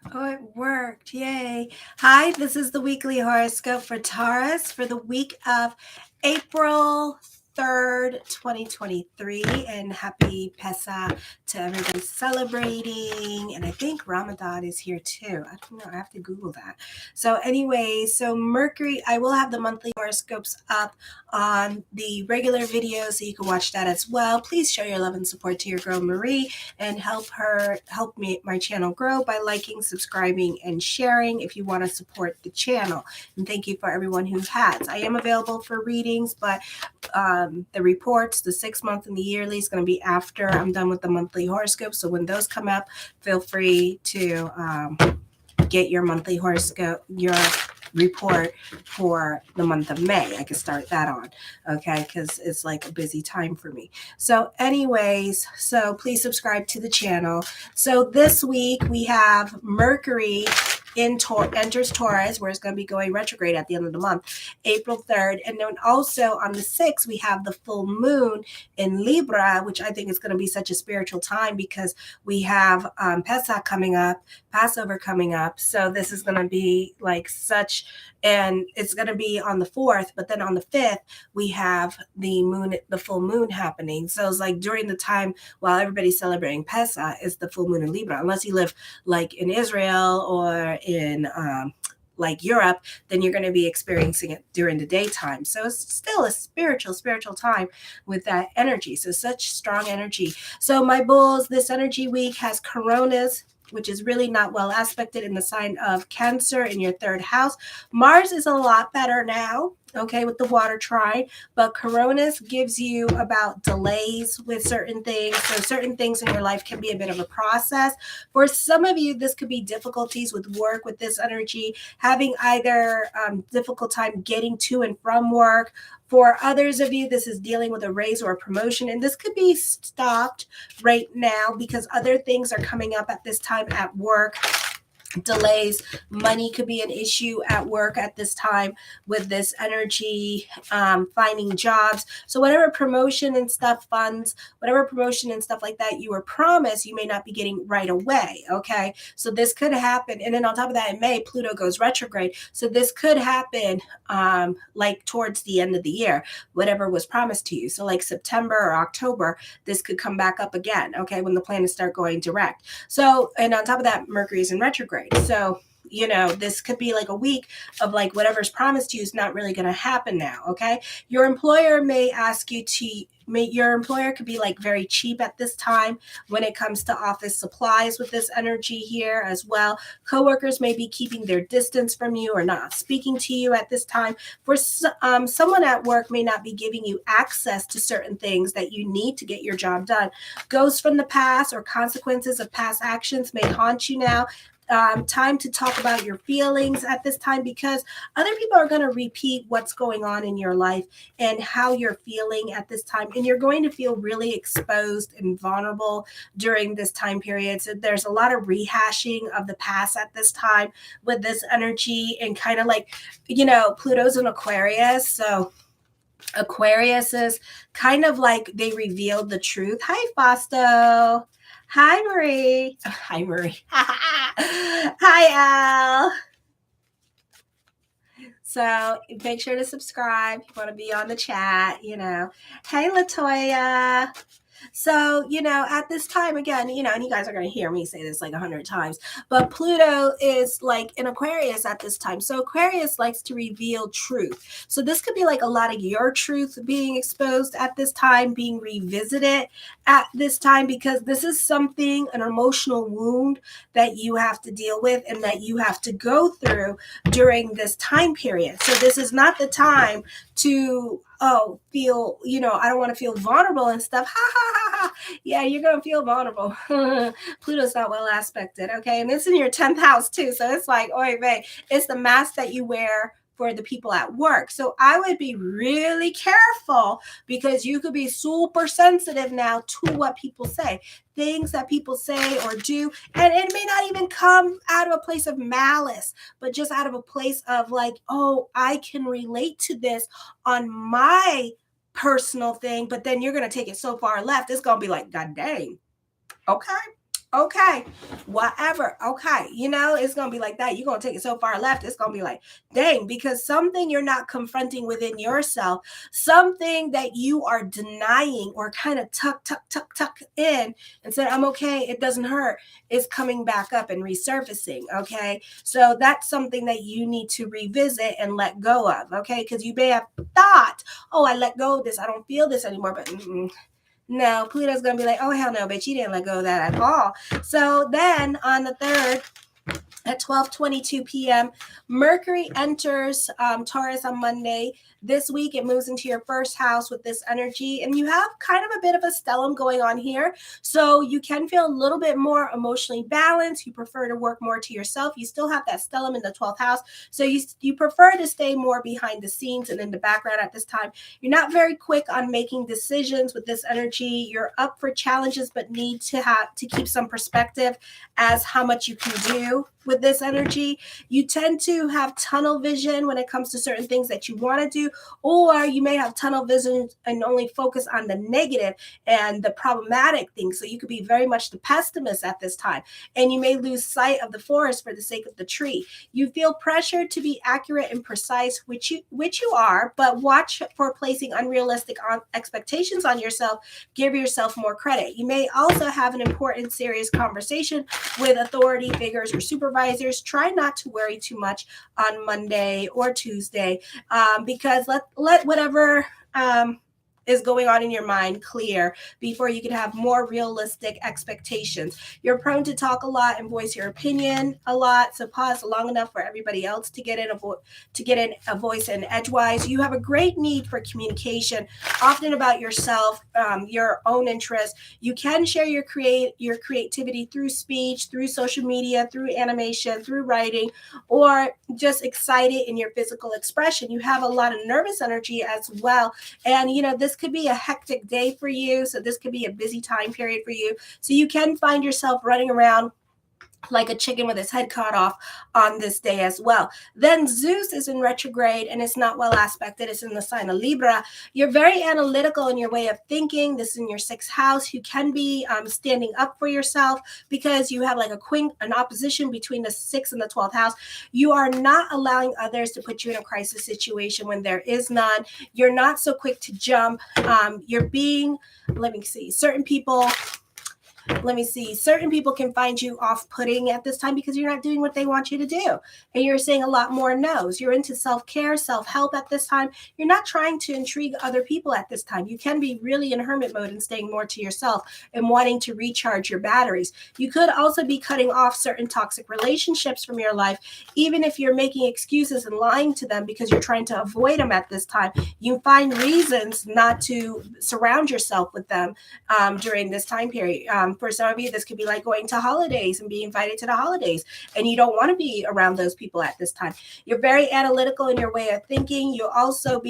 Oh, it worked. Yay. Hi, this is the weekly horoscope for Taurus for the week of April 3rd, 2023. And happy Pesach to everybody celebrating. And I think Ramadan is here too. I don't know. I have to Google that. So, anyway, so Mercury, I will have the monthly horoscopes up on the regular video so you can watch that as well. Please show your love and support to your girl Marie and help me my channel grow by liking, subscribing, and sharing if you want to support the channel. And thank you for everyone who has. I am available for readings, but the reports, the 6 month and the yearly is going to be after I'm done with the monthly horoscope. So when those come up, feel free to get your monthly horoscope, your report for the month of May. I can start that on, okay, because it's like a busy time for me. So anyways, so please subscribe to the channel. So this week we have Mercury enters Taurus, where it's going to be going retrograde at the end of the month, April 3rd. And then also on the 6th, we have the full moon in Libra, which I think is going to be such a spiritual time because we have Pesach coming up, Passover coming up. So this is going to be like such, and it's going to be on the 4th, but then on the 5th, we have the full moon happening. So it's like during the time while everybody's celebrating Pesach, it's the full moon in Libra, unless you live like in Israel or in like Europe, then you're going to be experiencing it during the daytime. So it's still a spiritual time with that energy. So such strong energy. So my bulls, this energy week has coronas, which is really not well aspected in the sign of Cancer in your 3rd house. Mars is a lot better now, okay, with the water trine, but Coronas gives you about delays with certain things. So certain things in your life can be a bit of a process. For some of you, this could be difficulties with work with this energy, having either difficult time getting to and from work. For others of you, this is dealing with a raise or a promotion, and this could be stopped right now because other things are coming up at this time at work. Delays, money could be an issue at work at this time with this energy, finding jobs. So whatever promotion and stuff funds, whatever promotion and stuff like that you were promised, you may not be getting right away, okay? So this could happen. And then on top of that, in May, Pluto goes retrograde. So this could happen like towards the end of the year, whatever was promised to you. So like September or October, this could come back up again, okay, when the planets start going direct. So, and on top of that, Mercury's in retrograde. So, you know, this could be like a week of like whatever's promised to you is not really going to happen now, okay? Your employer may ask you to, your employer could be like very cheap at this time when it comes to office supplies with this energy here as well. Coworkers may be keeping their distance from you or not speaking to you at this time. For someone at work may not be giving you access to certain things that you need to get your job done. Ghosts from the past or consequences of past actions may haunt you now. Time to talk about your feelings at this time because other people are going to repeat what's going on in your life and how you're feeling at this time. And you're going to feel really exposed and vulnerable during this time period. So there's a lot of rehashing of the past at this time with this energy and kind of like, you know, Pluto's in Aquarius. So Aquarius is kind of like they revealed the truth. Hi, Fausto. Hi, Marie. Hi, Marie. Hi, Al. So make sure to subscribe. You want to be on the chat, you know. Hey, Latoya. So, you know, at this time, again, you know, and you guys are going to hear me say this like 100 times, but Pluto is like in Aquarius at this time. So Aquarius likes to reveal truth. So this could be like a lot of your truth being exposed at this time, being revisited at this time, because this is something, an emotional wound that you have to deal with and that you have to go through during this time period. So this is not the time to feel, you know, I don't want to feel vulnerable and stuff. Ha ha ha ha. Yeah, you're gonna feel vulnerable. Pluto's not well aspected, okay? And it's in your 10th house too. So it's like, oh man, it's the mask that you wear for the people at work. So I would be really careful because you could be super sensitive now to what people say, things that people say or do. And it may not even come out of a place of malice, but just out of a place of like, oh, I can relate to this on my personal thing. But then you're going to take it so far left, it's going to be like, God dang. Okay. Okay, whatever. Okay, it's gonna be like that. You're gonna take it so far left, it's gonna be like, dang, because something you're not confronting within yourself, something that you are denying or kind of tuck in and said, I'm okay, it doesn't hurt, is coming back up and resurfacing. Okay, so that's something that you need to revisit and let go of. Okay, because you may have thought, oh, I let go of this, I don't feel this anymore, but no, Pluto's going to be like, oh, hell no, bitch, you didn't let go of that at all. So then on the 3rd, at 12:22 p.m. Mercury enters Taurus on Monday. This week, it moves into your first house with this energy, and you have kind of a bit of a stellium going on here. So you can feel a little bit more emotionally balanced. You prefer to work more to yourself. You still have that stellium in the 12th house. So you prefer to stay more behind the scenes and in the background at this time. You're not very quick on making decisions with this energy. You're up for challenges, but need to keep some perspective as how much you can do with this energy. You tend to have tunnel vision when it comes to certain things that you want to do, or you may have tunnel vision and only focus on the negative and the problematic things. So you could be very much the pessimist at this time, and you may lose sight of the forest for the sake of the tree. You feel pressured to be accurate and precise, which you are, but watch for placing unrealistic expectations on yourself. Give yourself more credit. You may also have an important, serious conversation with authority figures or supervisors. Try not to worry too much on Monday or Tuesday, because let whatever is going on in your mind clear before you can have more realistic expectations. You're prone to talk a lot and voice your opinion a lot, so pause long enough for everybody else to get in a voice and edgewise. You have a great need for communication, often about yourself, your own interests. You can share your creativity through speech, through social media, through animation, through writing, or just excited in your physical expression. You have a lot of nervous energy as well, and this could be a hectic day for you. So this could be a busy time period for you. So you can find yourself running around like a chicken with his head cut off on this day as well. Then Zeus is in retrograde and it's not well aspected. It's in the sign of Libra. You're very analytical in your way of thinking. This is in your 6th house. You can be standing up for yourself because you have like an opposition between the 6th and the 12th house. You are not allowing others to put you in a crisis situation when there is none. You're not so quick to jump. You're being, certain people can find you off-putting at this time because you're not doing what they want you to do. And you're saying a lot more no's. You're into self-care, self-help at this time. You're not trying to intrigue other people at this time. You can be really in hermit mode and staying more to yourself and wanting to recharge your batteries. You could also be cutting off certain toxic relationships from your life, even if you're making excuses and lying to them because you're trying to avoid them at this time. You find reasons not to surround yourself with them during this time period. For some of you, this could be like going to holidays and being invited to the holidays, and you don't want to be around those people at this time. You're very analytical in your way of thinking. You're also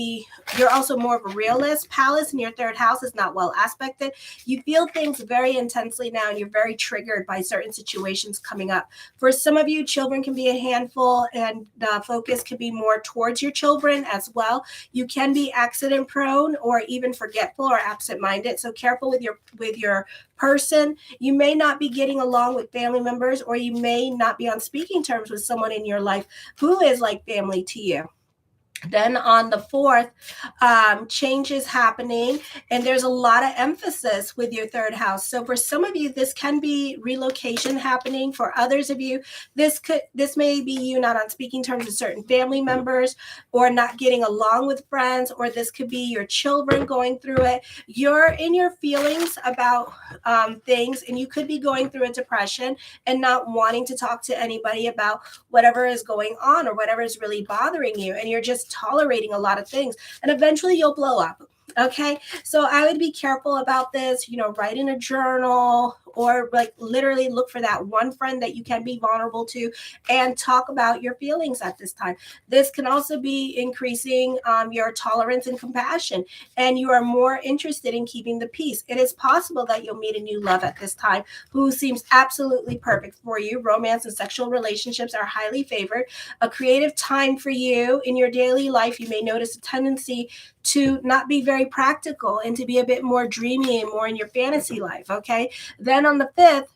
more of a realist. Palace in your 3rd house is not well aspected. You feel things very intensely now, and you're very triggered by certain situations coming up. For some of you, children can be a handful, and the focus can be more towards your children as well. You can be accident prone or even forgetful or absent-minded, so careful with your person. You may not be getting along with family members, or you may not be on speaking terms with someone in your life who is like family to you. Then on the 4th, changes happening, and there's a lot of emphasis with your 3rd house. So for some of you, this can be relocation happening. For others of you, this may be you not on speaking terms with certain family members, or not getting along with friends, or this could be your children going through it. You're in your feelings about things, and you could be going through a depression and not wanting to talk to anybody about whatever is going on or whatever is really bothering you, and you're just tolerating a lot of things, and eventually you'll blow up. Okay, so I would be careful about this. Write in a journal, or like literally look for that one friend that you can be vulnerable to and talk about your feelings at this time. This can also be increasing your tolerance and compassion, and you are more interested in keeping the peace. It is possible that you'll meet a new love at this time who seems absolutely perfect for you. Romance and sexual relationships are highly favored. A creative time for you in your daily life. You may notice a tendency to not be very practical and to be a bit more dreamy and more in your fantasy life. Okay, then on the 5th,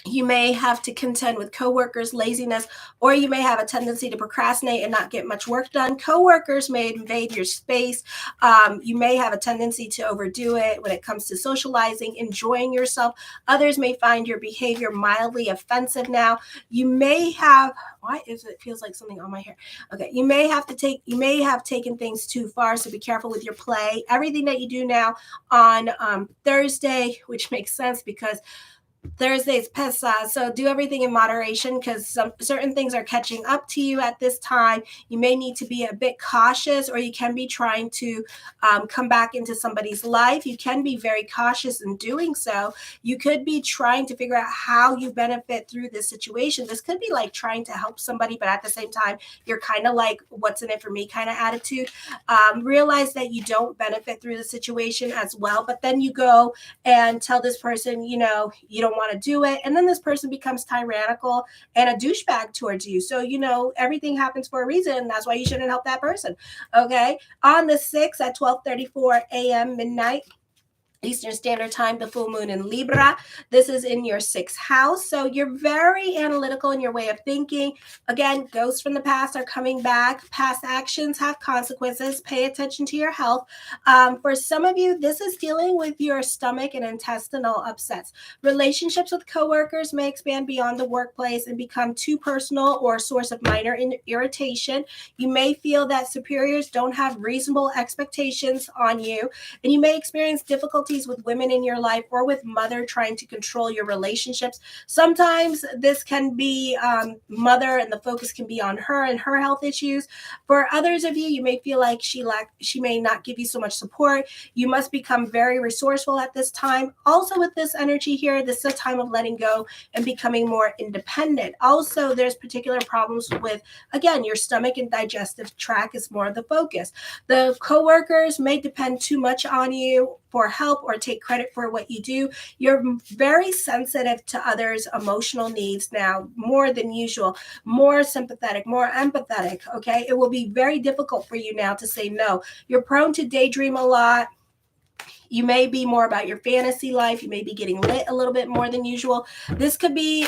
You may have to contend with coworkers' laziness, or you may have a tendency to procrastinate and not get much work done. Coworkers may invade your space. You may have a tendency to overdo it when it comes to socializing, enjoying yourself. Others may find your behavior mildly offensive now. You may have, why is it feels like something on my hair? Okay, you may have taken things too far, so be careful with your play. Everything that you do now on Thursday, which makes sense because Thursday's Pesach, so do everything in moderation because some certain things are catching up to you at this time. You may need to be a bit cautious, or you can be trying to come back into somebody's life. You can be very cautious in doing so. You could be trying to figure out how you benefit through this situation. This could be like trying to help somebody, but at the same time, you're kind of like, what's in it for me kind of attitude. Realize that you don't benefit through the situation as well, but then you go and tell this person, you don't want to do it. And then this person becomes tyrannical and a douchebag towards you. So, everything happens for a reason. That's why you shouldn't help that person. Okay. On the 6th at 12:34 a.m. midnight, Eastern Standard Time, the full moon in Libra. This is in your 6th house. So you're very analytical in your way of thinking. Again, ghosts from the past are coming back. Past actions have consequences. Pay attention to your health. For some of you, this is dealing with your stomach and intestinal upsets. Relationships with coworkers may expand beyond the workplace and become too personal or a source of minor irritation. You may feel that superiors don't have reasonable expectations on you, and you may experience difficulties with women in your life or with mother trying to control your relationships. Sometimes this can be mother, and the focus can be on her and her health issues. For others of you, you may feel like she may not give you so much support. You must become very resourceful at this time. Also, with this energy here, this is a time of letting go and becoming more independent. Also, there's particular problems with, again, your stomach and digestive tract is more of the focus. The coworkers may depend too much on you for help or take credit for what you do. You're very sensitive to others' emotional needs now, more than usual, more sympathetic, more empathetic, okay? It will be very difficult for you now to say no. You're prone to daydream a lot. You may be more about your fantasy life. You may be getting lit a little bit more than usual. This could be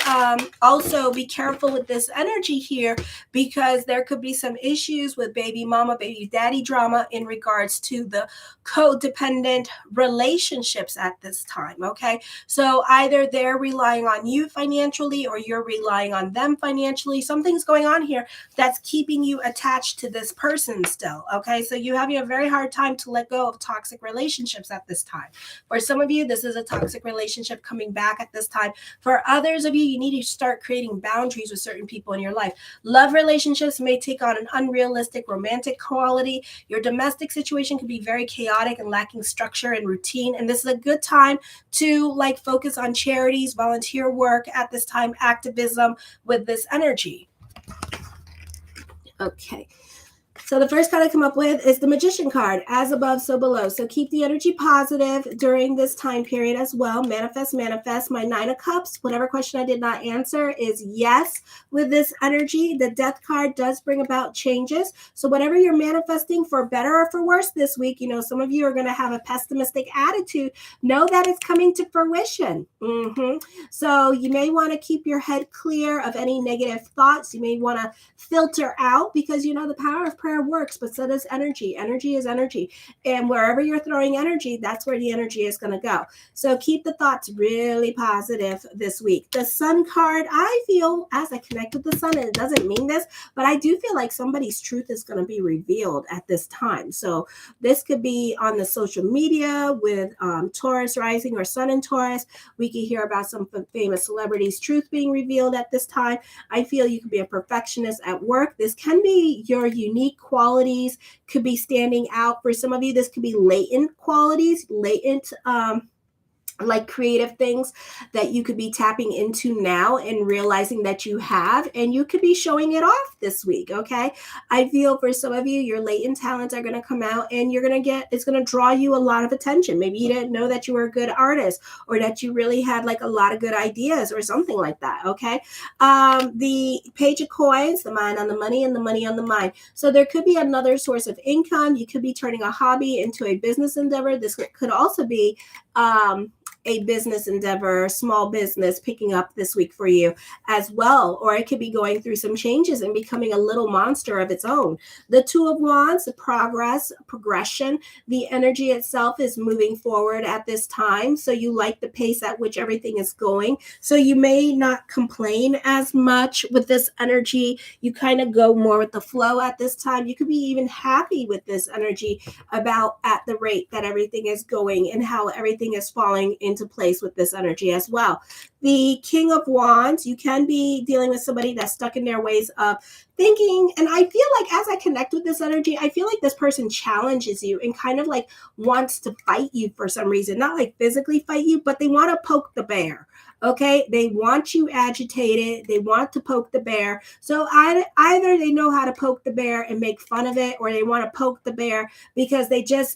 also be careful with this energy here, because there could be some issues with baby mama, baby daddy drama in regards to the codependent relationships at this time. Okay. So either they're relying on you financially or you're relying on them financially. Something's going on here that's keeping you attached to this person still. Okay. So you're having a very hard time to let go of toxic relationships at this time. For some of you, this is a toxic relationship coming back at this time. For others of you, you need to start creating boundaries with certain people in your life. Love relationships may take on an unrealistic romantic quality. Your domestic situation could be very chaotic and lacking structure and routine. And this is a good time to focus on charities, volunteer work at this time, activism with this energy. Okay. So the first card I come up with is the Magician card, as above, so below. So keep the energy positive during this time period as well. Manifest, manifest. My 9 of Cups, whatever question I did not answer is yes with this energy. The Death card does bring about changes. So whatever you're manifesting, for better or for worse this week, some of you are going to have a pessimistic attitude. Know that it's coming to fruition. So you may want to keep your head clear of any negative thoughts. You may want to filter out, because the power of prayer works, but so does energy. Energy is energy. And wherever you're throwing energy, that's where the energy is going to go. So keep the thoughts really positive this week. The Sun card, I feel, as I connect with the Sun, and it doesn't mean this, but I do feel like somebody's truth is going to be revealed at this time. So this could be on the social media with Taurus rising or Sun in Taurus. We could hear about some famous celebrities' truth being revealed at this time. I feel you could be a perfectionist at work. This can be your unique qualities, could be standing out. For some of you, this could be latent qualities, latent creative things that you could be tapping into now and realizing that you have, and you could be showing it off this week. Okay. I feel for some of you, your latent talents are going to come out, and it's going to draw you a lot of attention. Maybe you didn't know that you were a good artist, or that you really had a lot of good ideas or something like that. Okay. The Page of Coins, the mind on the money and the money on the mind. So there could be another source of income. You could be turning a hobby into a business endeavor. This could also be, a business endeavor, small business picking up this week for you as well. Or it could be going through some changes and becoming a little monster of its own. The Two of Wands, the progression, the energy itself is moving forward at this time. So you like the pace at which everything is going. So you may not complain as much with this energy. You kind of go more with the flow at this time. You could be even happy with this energy about at the rate that everything is going and how everything is falling into place with this energy as well. The King of Wands, you can be dealing with somebody that's stuck in their ways of thinking. And I feel like as I connect with this energy, I feel like this person challenges you and kind of like wants to fight you for some reason. Not like physically fight you, but they want to poke the bear. Okay, they want you agitated. They want to poke the bear. So either they know how to poke the bear and make fun of it, or they want to poke the bear because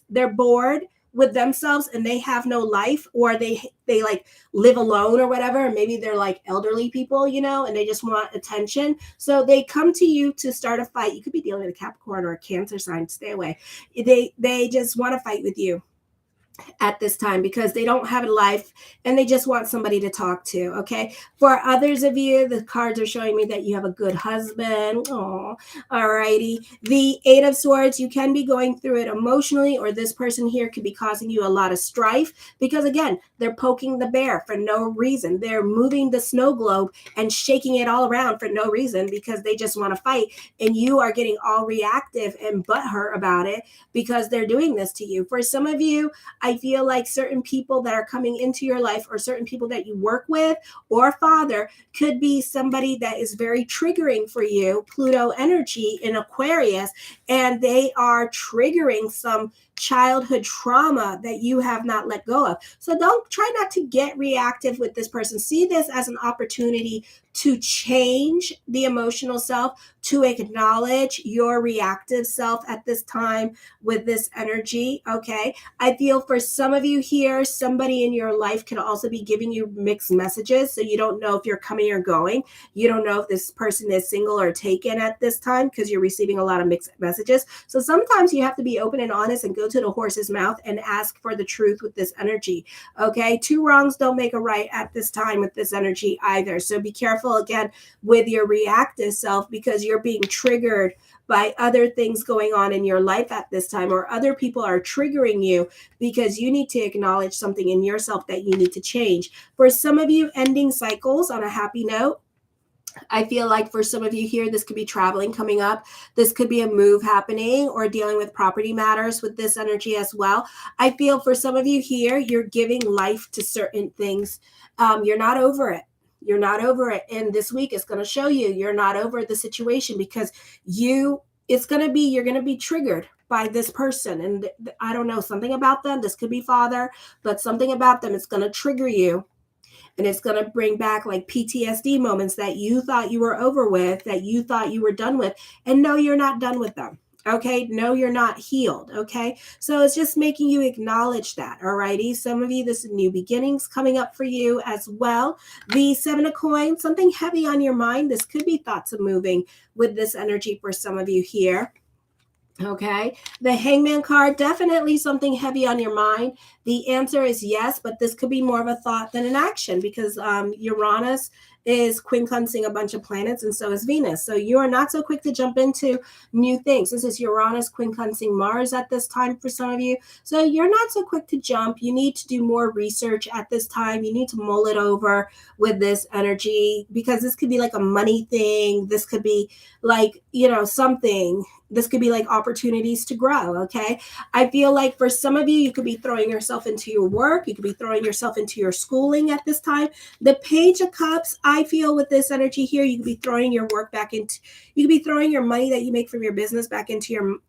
they're bored with themselves and they have no life, or they like live alone or whatever. And maybe they're like elderly people, you know, and they just want attention. So they come to you to start a fight. You could be dealing with a Capricorn or a Cancer sign. Stay away. They just want to fight with you at this time because they don't have a life and they just want somebody to talk to. Okay, for others of you, the cards are showing me that you have a good husband. Oh, all righty. The Eight of Swords, you can be going through it emotionally, or this person here could be causing you a lot of strife because again, they're poking the bear for no reason. They're moving the snow globe and shaking it all around for no reason because they just want to fight, and you are getting all reactive and butthurt about it because they're doing this to you. For some of you, I feel like certain people that are coming into your life, or certain people that you work with or father, could be somebody that is very triggering for you. Pluto energy in Aquarius, and they are triggering some childhood trauma that you have not let go of. So don't try not to get reactive with this person. See this as an opportunity to change the emotional self, to acknowledge your reactive self at this time with this energy. Okay, I feel for some of you here, somebody in your life can also be giving you mixed messages. So you don't know if you're coming or going. You don't know if this person is single or taken at this time because you're receiving a lot of mixed messages. So sometimes you have to be open and honest and go to the horse's mouth and ask for the truth with this energy. Okay, two wrongs don't make a right at this time with this energy either. So be careful again with your reactive self because you're being triggered by other things going on in your life at this time, or other people are triggering you because you need to acknowledge something in yourself that you need to change. For some of you, ending cycles on a happy note. I feel like for some of you here, this could be traveling coming up. This could be a move happening, or dealing with property matters with this energy as well. I feel for some of you here, you're giving life to certain things. You're not over it. You're not over it. And this week is going to show you you're not over the situation because you're going to be triggered by this person. And I don't know, something about them. This could be father, but something about them is going to trigger you. And it's going to bring back like PTSD moments that you thought you were over with, that you thought you were done with. And no, you're not done with them. Okay. No, you're not healed. Okay. So it's just making you acknowledge that. All righty. Some of you, this is new beginnings coming up for you as well. The Seven of Coins, something heavy on your mind. This could be thoughts of moving with this energy for some of you here. Okay, the Hangman card, definitely something heavy on your mind. The answer is yes, but this could be more of a thought than an action because Uranus is quincunxing a bunch of planets, and so is Venus. So you are not so quick to jump into new things. This is Uranus quincunxing Mars at this time for some of you. So you're not so quick to jump. You need to do more research at this time. You need to mull it over with this energy because this could be like a money thing. This could be like, something. This could be like opportunities to grow. Okay. I feel like for some of you, you could be throwing yourself into your work. You could be throwing yourself into your schooling at this time. The Page of Cups, I feel with this energy here, you could be throwing your work back into, you could be throwing your money that you make from your business back into your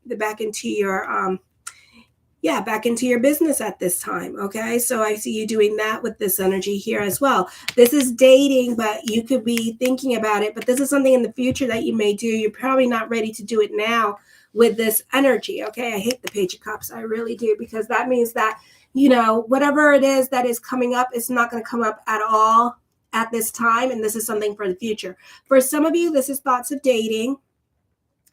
business at this time. Okay. So I see you doing that with this energy here as well. This is dating, but you could be thinking about it, but this is something in the future that you may do. You're probably not ready to do it now with this energy. Okay. I hate the Page of Cups. I really do, because that means that, whatever it is that is coming up, it's not going to come up at all at this time. And this is something for the future. For some of you, this is thoughts of dating.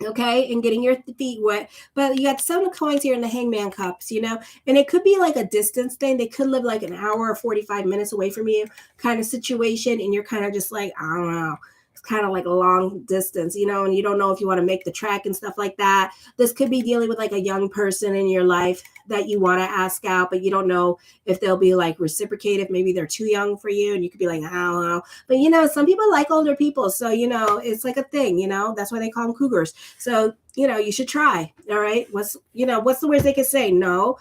okay, and getting your feet wet. But you got some coins here in the hangman cups, and it could be like a distance thing. They could live like an hour or 45 minutes away from you kind of situation, and you're kind of just like, I don't know. It's kind of like a long distance, and you don't know if you want to make the trek and stuff like that. This could be dealing with like a young person in your life that you want to ask out, but you don't know if they'll be like reciprocative. Maybe they're too young for you, and you could be like, I don't know. But some people like older people, so it's like a thing. That's why they call them cougars. So, you should try. All right. What's the worst they could say? No.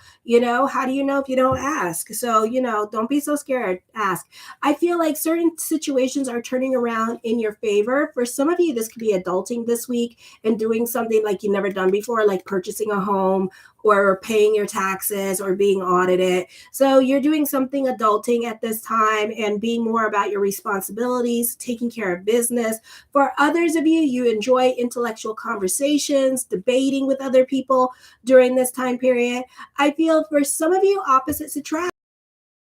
How do you know if you don't ask? So, don't be so scared. Ask. I feel like certain situations are turning around in your favor. For some of you, this could be adulting this week and doing something like you've never done before, like purchasing a home or paying your taxes or being audited. So you're doing something adulting at this time and being more about your responsibilities, taking care of business. For others of you, you enjoy intellectual conversations, debating with other people during this time period. I feel for some of you, opposites attract.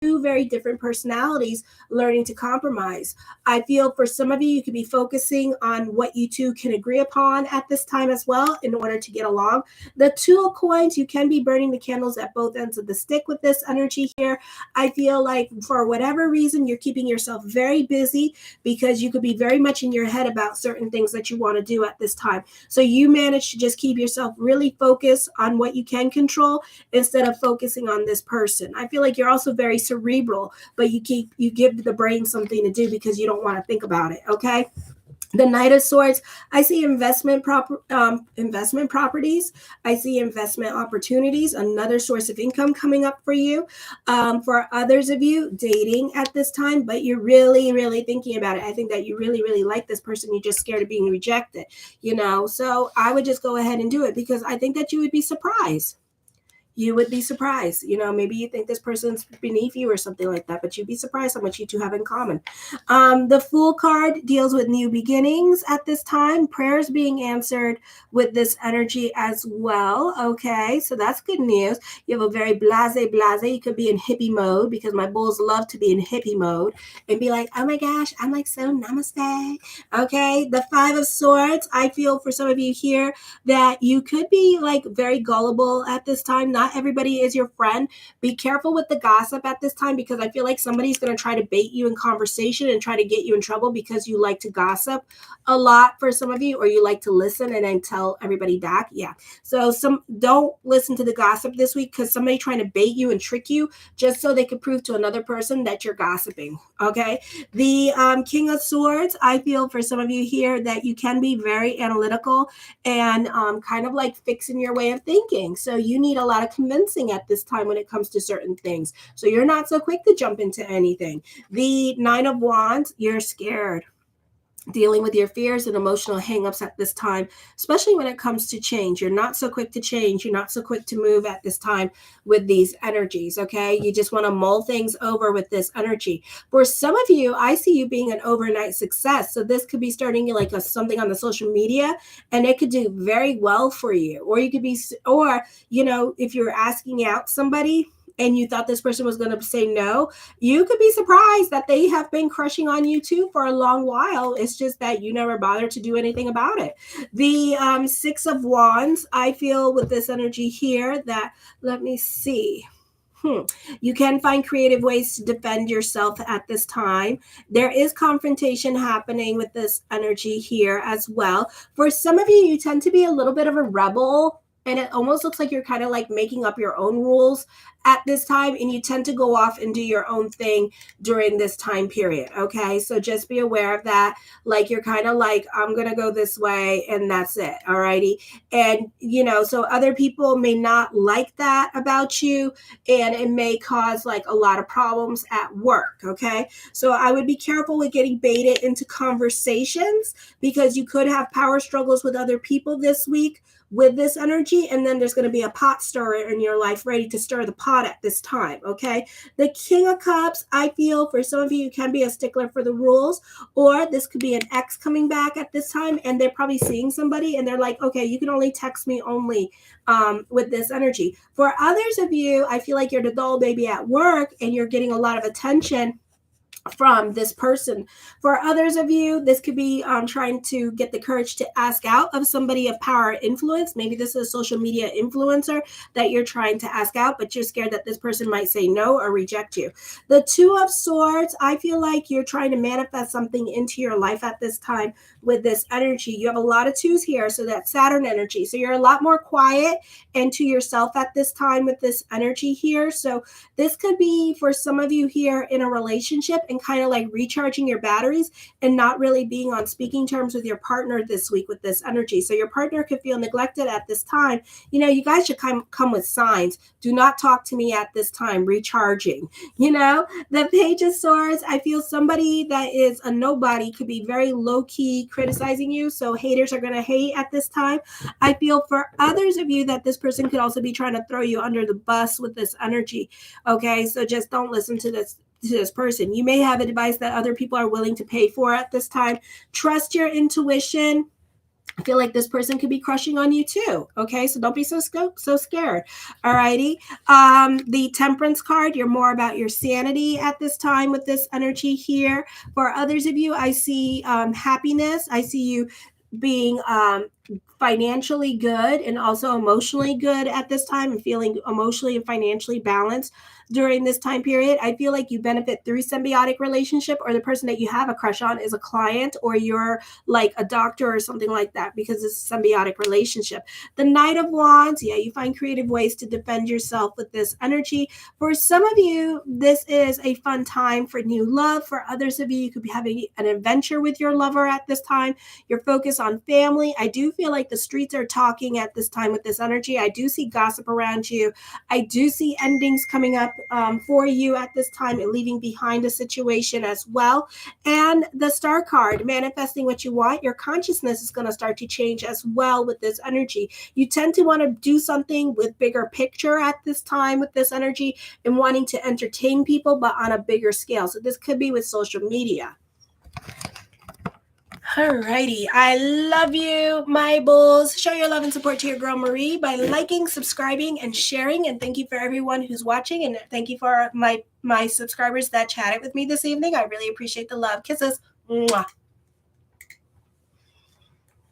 Two very different personalities learning to compromise. I feel for some of you, you could be focusing on what you two can agree upon at this time as well in order to get along. The Two of Coins, you can be burning the candles at both ends of the stick with this energy here. I feel like for whatever reason, you're keeping yourself very busy because you could be very much in your head about certain things that you want to do at this time. So you manage to just keep yourself really focused on what you can control instead of focusing on this person. I feel like you're also very cerebral, but you give the brain something to do because you don't want to think about it. Okay. The Knight of Swords, I see investment properties. I see investment opportunities, another source of income coming up for you. For others of you, dating at this time, but you're really, really thinking about it. I think that you really, really like this person. You're just scared of being rejected, So I would just go ahead and do it because I think that you would be surprised. You would be surprised. Maybe you think this person's beneath you or something like that, but you'd be surprised how much you two have in common. The Fool card deals with new beginnings at this time. Prayers being answered with this energy as well. Okay, so that's good news. You have a very blase. You could be in hippie mode because my bulls love to be in hippie mode and be like, oh my gosh, I'm like so namaste. Okay, the Five of Swords. I feel for some of you here that you could be like very gullible at this time. Not everybody is your friend. Be careful with the gossip at this time because I feel like somebody's going to try to bait you in conversation and try to get you in trouble because you like to gossip a lot for some of you, or you like to listen and then tell everybody back. Yeah. So don't listen to the gossip this week because somebody trying to bait you and trick you just so they could prove to another person that you're gossiping. Okay. The King of Swords, I feel for some of you here that you can be very analytical and kind of like fixing your way of thinking. So you need a lot of convincing at this time when it comes to certain things. So you're not so quick to jump into anything. The Nine of Wands, you're scared. Dealing with your fears and emotional hangups at this time, especially when it comes to change. You're not so quick to change. You're not so quick to move at this time with these energies, okay? You just want to mull things over with this energy. For some of you, I see you being an overnight success. So this could be starting like something on the social media, and it could do very well for you. Or you could be, if you're asking out somebody, and you thought this person was going to say no, you could be surprised that they have been crushing on you too for a long while. It's just that you never bothered to do anything about it. The Six of Wands, I feel with this energy here that, let me see. You can find creative ways to defend yourself at this time. There is confrontation happening with this energy here as well. For some of you, you tend to be a little bit of a rebel, and it almost looks like you're kind of like making up your own rules at this time, and you tend to go off and do your own thing during this time period. Okay, so just be aware of that. Like you're kind of like, I'm gonna go this way and that's it. All righty. And so other people may not like that about you, and it may cause like a lot of problems at work. Okay, so I would be careful with getting baited into conversations because you could have power struggles with other people this week with this energy, and then there's going to be a pot stirrer in your life ready to stir the pot at this time. Okay, the King of Cups, I feel for some of you can be a stickler for the rules, or this could be an ex coming back at this time, and they're probably seeing somebody and they're like, okay, you can only text me only with this energy. For others of you, I feel like you're the dull baby at work and you're getting a lot of attention from this person. For others of you, this could be trying to get the courage to ask out of somebody of power or influence. Maybe this is a social media influencer that you're trying to ask out, but you're scared that this person might say no or reject you. The Two of Swords, I feel like you're trying to manifest something into your life at this time with this energy. You have a lot of twos here, so that's Saturn energy. So you're a lot more quiet and to yourself at this time with this energy here. So this could be for some of you here in a relationship and kind of like recharging your batteries and not really being on speaking terms with your partner this week with this energy. So your partner could feel neglected at this time. You know, you guys should come with signs. Do not talk to me at this time, recharging. You know, the Page of Swords, I feel somebody that is a nobody could be very low-key criticizing you. So haters are going to hate at this time. I feel for others of you that this person could also be trying to throw you under the bus with this energy. Okay, so just don't listen to this person. You may have advice that other people are willing to pay for at this time. Trust your intuition. I feel like this person could be crushing on you too. Okay, so don't be so scared. All righty. The Temperance card, you're more about your sanity at this time with this energy here. For others of you, I see happiness. I see you being financially good and also emotionally good at this time and feeling emotionally and financially balanced during this time period. I feel like you benefit through symbiotic relationship, or the person that you have a crush on is a client, or you're like a doctor or something like that, because it's a symbiotic relationship. The Knight of Wands, yeah, you find creative ways to defend yourself with this energy. For some of you, this is a fun time for new love. For others of you, you could be having an adventure with your lover at this time. You're focused on family. I do feel like the streets are talking at this time with this energy. I do see gossip around you. I do see endings coming up for you at this time and leaving behind a situation as well. And the Star card, manifesting what you want. Your consciousness is going to start to change as well with this energy. You tend to want to do something with bigger picture at this time with this energy and wanting to entertain people, but on a bigger scale. So this could be with social media. Alrighty, I love you, my bulls. Show your love and support to your girl Marie by liking, subscribing, and sharing. And thank you for everyone who's watching, and thank you for my subscribers that chatted with me this evening. I really appreciate the love. Kisses. Mwah.